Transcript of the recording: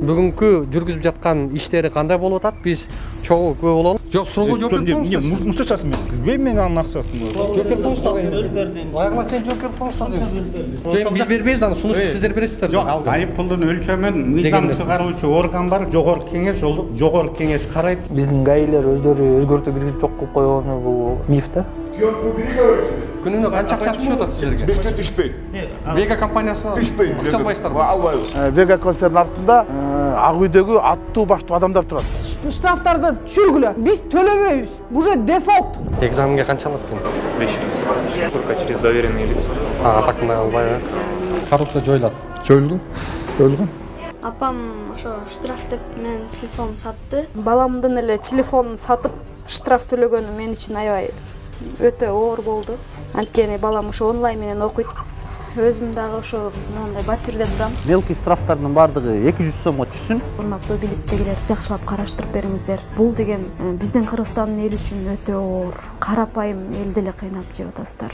бүгүнкү жүргүзүп жаткан иштери кандай болуп атат? Биз чогуу күбө бололу. Жок, суроо жооп бериңиз. Мушташасын мен. Бербейм мен анын акчасын. Жооп берип коюңуздар. Аягына сен жооп берип коюңуздар. Жок, биз бербейбиз, аны сунушту сиздер бересиздер. Жок, айыппулдун өлчөмүн мыйзам чыгаруучу орган бар, жогорку кеңеш, ол жогорку кеңеш карайт. Биздин гаилер өздөрү өзгөртүү киргизип жок кылып койгону бул миф да. Күнүнө канча акча түшүп атат силерге? Бизге түшпөйт. Вега компаниясы түшпөйт. акча албайсыздарбы? Албайбыз. Вега концернин артында ак үйдөгү аттуу баштуу адамдар турат. Штрафтарды түшүргүлө. Биз төлөбөйбүз. Уже дефолт. Экзаменге канча алат экен? 5. Только через доверенные лица. Атакында албайбы? Коррупция жоюлат. Жоюлду. Жоюлган. Апам ошо штраф деп менин телефонумду сатты. Баламдын эле телефонун сатып штраф төлөгөнү мен үчүн аябай өтө оор болду. Анткени балам ошо онлайн менен окуйт. Өзүм дагы ошо мындай батирде турам. Мелкий штрафтардын бардыгы 200 сомго түшсүн. Урматтуу бийликтегилер, жакшылап караштырып бериңиздер. Бул деген биздин Кыргызстандын эли үчүн өтө оор. Карапайым элди эле кыйнап жеп атасыздар.